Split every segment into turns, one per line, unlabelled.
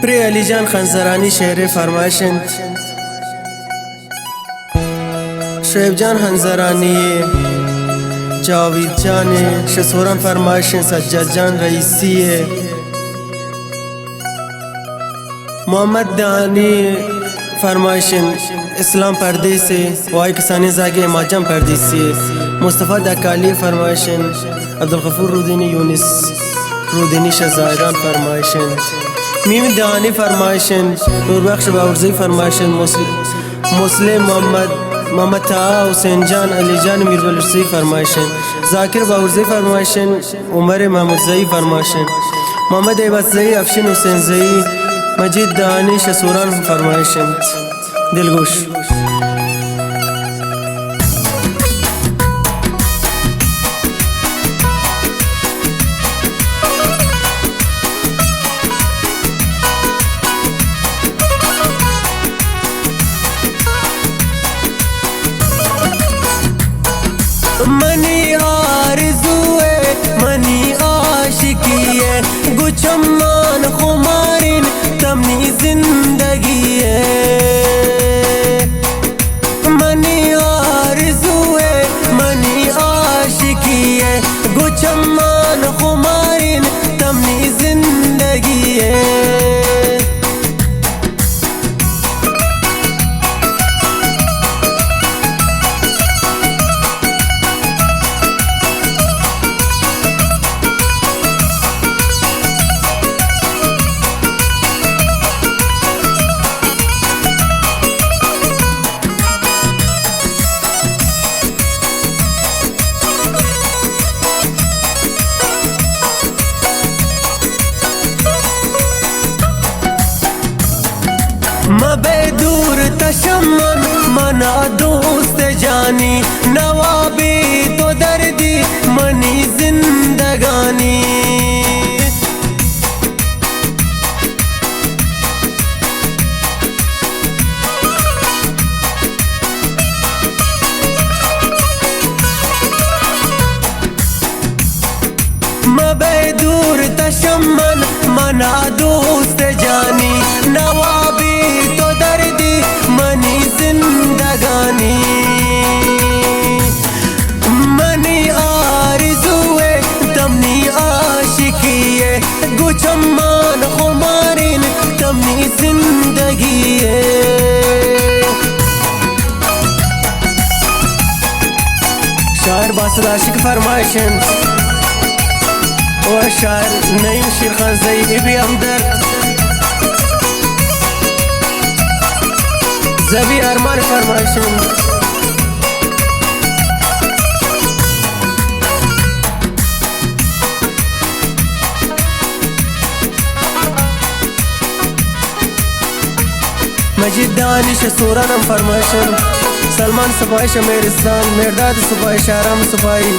پری علی جان خنزرانی شعر فرمایشند. شعیب جان خنزرانی، جاوید جان شسوران فرمایشند. سجاد جان رئیسی، محمد دانی فرمایشند. اسلام پردیسی وای کسانی زاگی ماجم پردیسی. مصطفی دکالی فرمایشند. عبدالغفور رودینی یونس رودینی شزایران فرمایشند. میم دانی فرمایشند. نوربخش باورزی فرمایشند. مسلم محمد طه حسین جان علی جان میر بلوچی فرمایشند. ذاکر باورزی فرمایشند. عمر محمود زئی فرمایشند. محمد ایبت زئی، افشین حسین زئی، مجید دانی شسوران فرمایشند. دلگوش منی آرزوئے منی عاشقی ہے، گچمان خمارین تمنی زندگی ہے. منی آرزوئے منی عاشقی ہے، گچمان خمارین تمنی زندگی ہے. مبے دور تشمن منا دوست جانی، نوابی تو دردی منی زندگانی. مبے دور تشمن منا دوست جانی، نوابی تو دردی منی زندگانی. منی آرزوئے تمنی عاشقی ہے، گچمان خمارین تمنی زندگی ہے. شاعر باسل عاشق فرمایشند. و شاعر نعیم شیرخان زئی ابی همدرد، زبی ارمان فرمایشند. مجید دانی شسورانم فرمایشند. سلمان سپاهی شمیرستان، مرداد سپاهی شهرام سپاهی.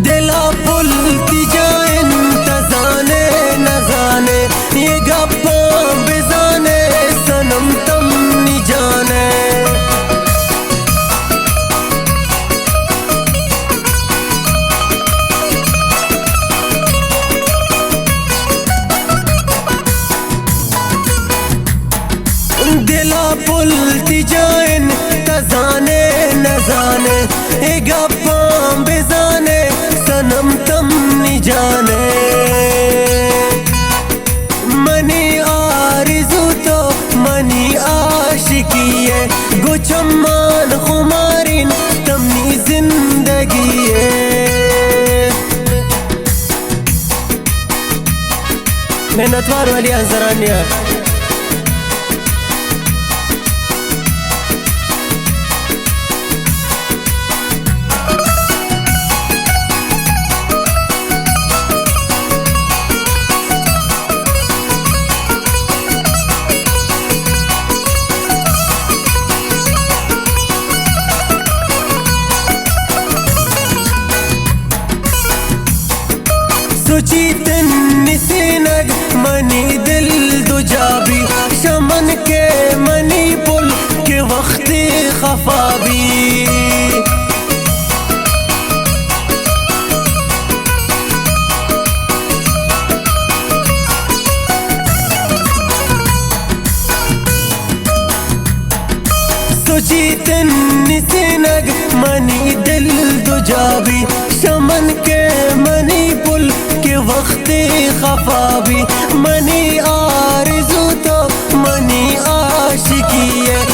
دلا پلتی جائن تزانے نزانے، یہ گپاں بزانے سنم تم نی جانے. دلا پلتی جائن تزانے نزانے، یہ گپاں بزانے سنم تم نی جانے. منی آرزو تو منی عاشقی ہے، گچمان خمارین تمنی زندگی ہے. محنتوار علی خنزرانی. سوچی تن سینگ منی دل دو جابی، شمن کے منی پل کے وقت خفا بھی. सोचीतन निसनग मनी दिल दुजाबी शमन के मनी पुल के वक्त खफाबी मनी आरज़ू तो मनी आशिकी है